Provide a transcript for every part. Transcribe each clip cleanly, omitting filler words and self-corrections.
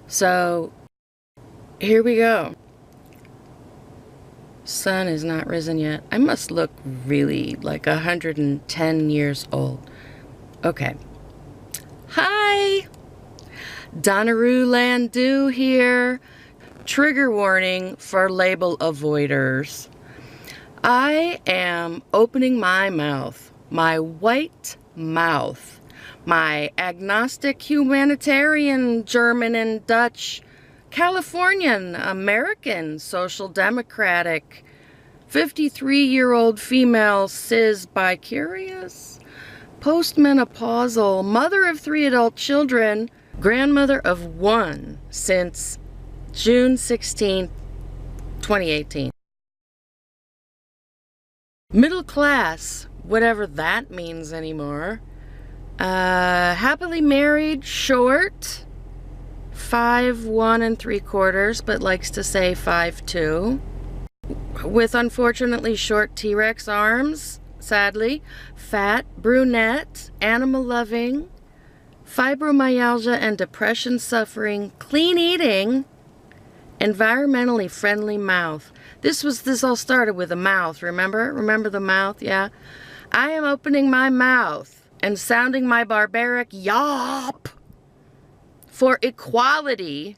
So here we go. Sun is not risen yet. I must look really like 110 years old. Okay. Hi! Donaroo Landu here. Trigger warning for label avoiders. I am opening my mouth, my white mouth, my agnostic humanitarian German and Dutch, Californian, American, social democratic, 53-year-old female cis bicurious, postmenopausal, mother of 3 adult children, grandmother of 1 since June 16, 2018. Middle class, whatever that means anymore. Happily married, short, 5'1 3/4", but likes to say 5'2", with unfortunately short T-Rex arms, sadly, fat, brunette, animal-loving, fibromyalgia and depression suffering, clean eating, environmentally friendly mouth. This all started with a mouth, remember? Remember the mouth? Yeah. I am opening my mouth and sounding my barbaric yawp for equality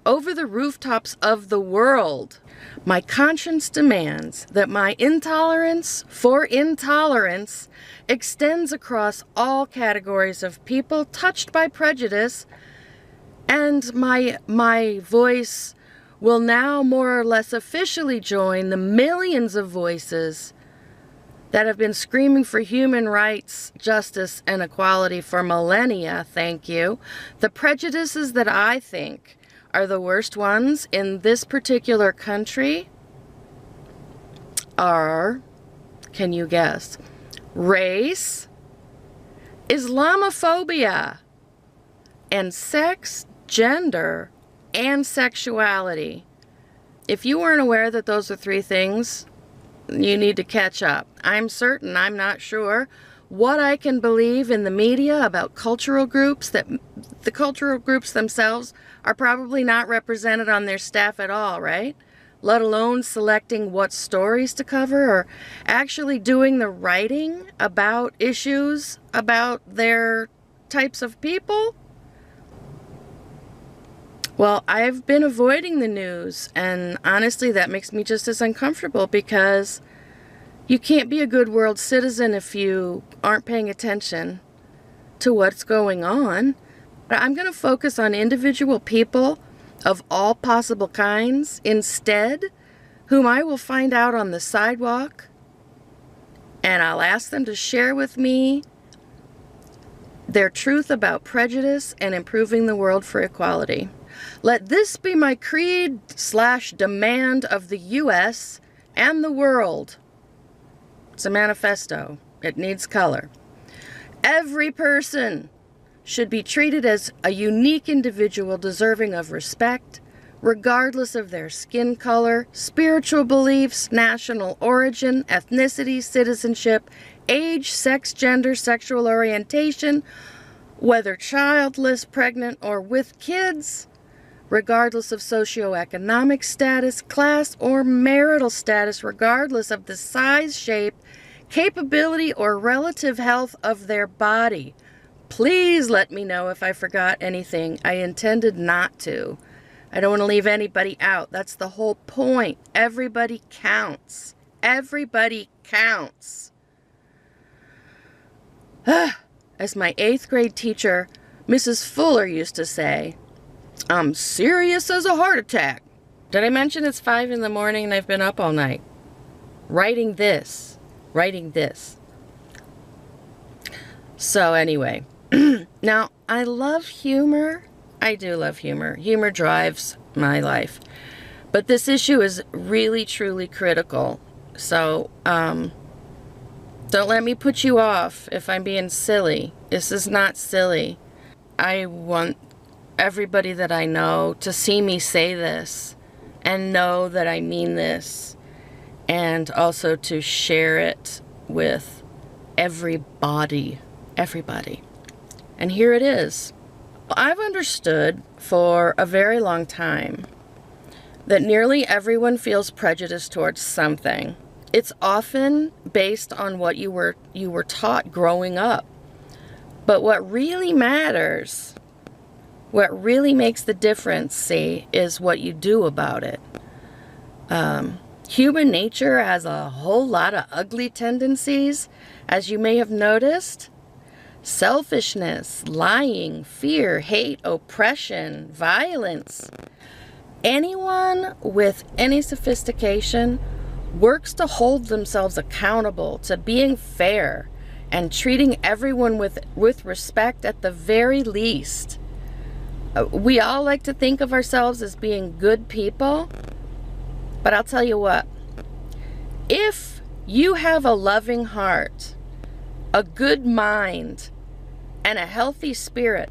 over the rooftops of the world. My conscience demands that my intolerance for intolerance extends across all categories of people touched by prejudice, and my voice will now more or less officially join the millions of voices that have been screaming for human rights, justice, and equality for millennia, thank you. The prejudices that I think are the worst ones in this particular country are, can you guess? Race, Islamophobia, and sex, gender, and sexuality. If you weren't aware that those are 3 things, you need to catch up. I'm certain, I'm not sure, what I can believe in the media about cultural groups, that the cultural groups themselves are probably not represented on their staff at all, right? Let alone selecting what stories to cover or actually doing the writing about issues about their types of people. Well, I've been avoiding the news, and honestly, that makes me just as uncomfortable, because you can't be a good world citizen if you aren't paying attention to what's going on. But I'm going to focus on individual people of all possible kinds instead, whom I will find out on the sidewalk, and I'll ask them to share with me their truth about prejudice and improving the world for equality. Let this be my creed/demand of the U.S. and the world. It's a manifesto. It needs color. Every person should be treated as a unique individual deserving of respect, regardless of their skin color, spiritual beliefs, national origin, ethnicity, citizenship, age, sex, gender, sexual orientation, whether childless, pregnant, or with kids, regardless of socioeconomic status, class, or marital status, regardless of the size, shape, capability, or relative health of their body. Please let me know if I forgot anything. I intended not to. I don't want to leave anybody out. That's the whole point. Everybody counts. Everybody counts. As my 8th grade teacher, Mrs. Fuller, used to say, I'm serious as a heart attack. Did I mention it's 5 in the morning and I've been up all night writing this. So anyway, now I love humor. I do love humor. Humor drives my life. But this issue is really, truly critical. So don't let me put you off if I'm being silly. This is not silly. I want everybody that I know to see me say this and know that I mean this, and also to share it with everybody. And here it is. I've understood for a very long time that nearly everyone feels prejudice towards something. It's often based on what you were taught growing up. But what really matters, what really makes the difference, see, is what you do about it. Human nature has a whole lot of ugly tendencies, as you may have noticed. Selfishness, lying, fear, hate, oppression, violence. Anyone with any sophistication works to hold themselves accountable to being fair and treating everyone with respect at the very least. We all like to think of ourselves as being good people, but I'll tell you what, if you have a loving heart, a good mind, and a healthy spirit,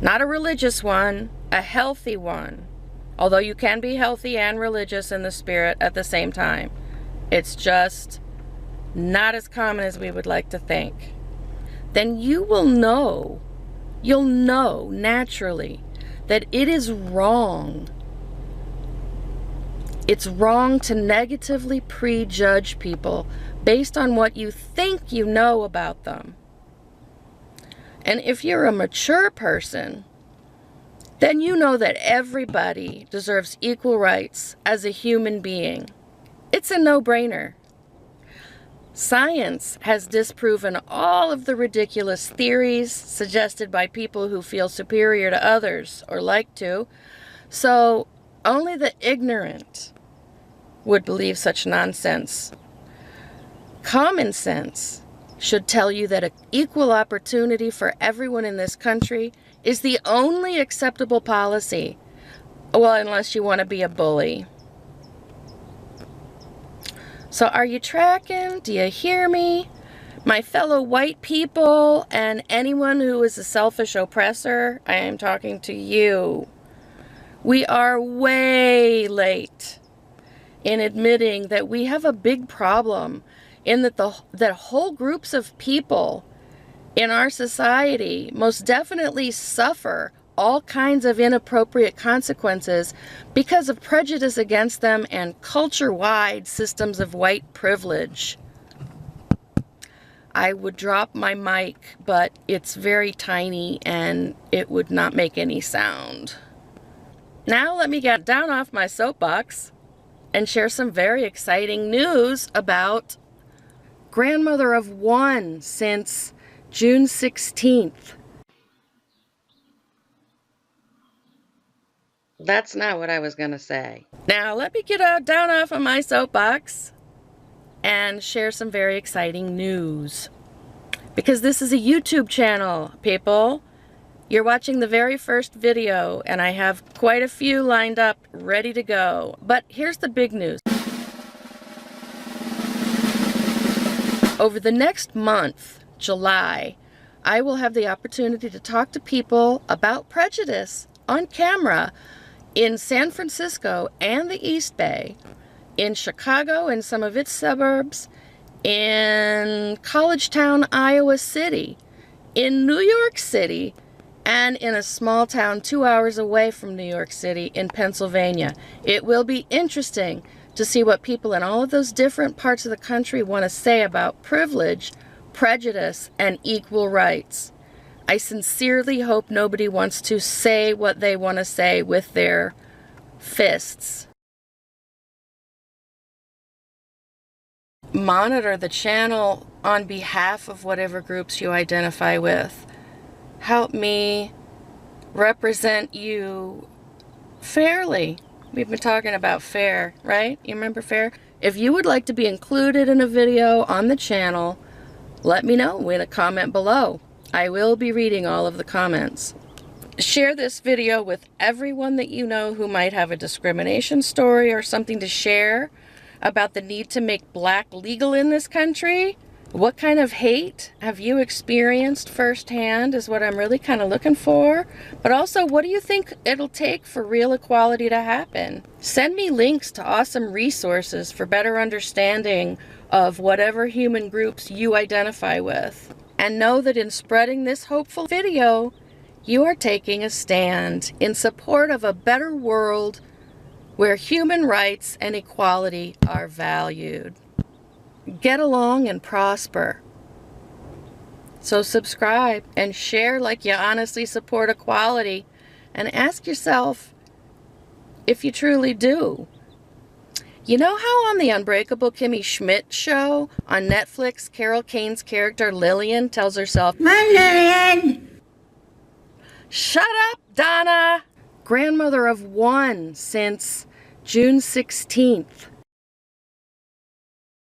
not a religious one, a healthy one, although you can be healthy and religious in the spirit at the same time. It's just not as common as we would like to think. Then you'll know naturally that it is wrong. It's wrong to negatively prejudge people based on what you think you know about them. And if you're a mature person, then you know that everybody deserves equal rights as a human being. It's a no-brainer. Science has disproven all of the ridiculous theories suggested by people who feel superior to others or like to, so only the ignorant would believe such nonsense. Common sense should tell you that an equal opportunity for everyone in this country is the only acceptable policy. Well, unless you want to be a bully. So are you tracking? Do you hear me? My fellow white people and anyone who is a selfish oppressor, I am talking to you. We are way late in admitting that we have a big problem in that whole groups of people in our society most definitely suffer all kinds of inappropriate consequences because of prejudice against them and culture-wide systems of white privilege. I would drop my mic, but it's very tiny and it would not make any sound. Now let me get down off my soapbox and share some very exciting news about grandmother of one since June 16th. That's not what I was going to say. Now let me get down off of my soapbox and share some very exciting news. Because this is a YouTube channel, people. You're watching the very first video, and I have quite a few lined up, ready to go. But here's the big news. Over the next month, July, I will have the opportunity to talk to people about prejudice on camera in San Francisco and the East Bay, in Chicago and some of its suburbs, in College Town, Iowa City, in New York City, and in a small town 2 hours away from New York City in Pennsylvania. It will be interesting to see what people in all of those different parts of the country want to say about privilege, prejudice, and equal rights. I sincerely hope nobody wants to say what they want to say with their fists. Monitor the channel on behalf of whatever groups you identify with. Help me represent you fairly. We've been talking about fair, right? You remember fair? If you would like to be included in a video on the channel, let me know in a comment below. I will be reading all of the comments. Share this video with everyone that you know who might have a discrimination story or something to share about the need to make black legal in this country. What kind of hate have you experienced firsthand is what I'm really kind of looking for. But also, what do you think it'll take for real equality to happen? Send me links to awesome resources for better understanding of whatever human groups you identify with. And know that in spreading this hopeful video, you are taking a stand in support of a better world where human rights and equality are valued. Get along and prosper. So subscribe and share like you honestly support equality, and ask yourself if you truly do. You know how on the Unbreakable Kimmy Schmidt show on Netflix, Carol Kane's character Lillian tells herself, "My Lillian!" Shut up, Donna! Grandmother of one since June 16th.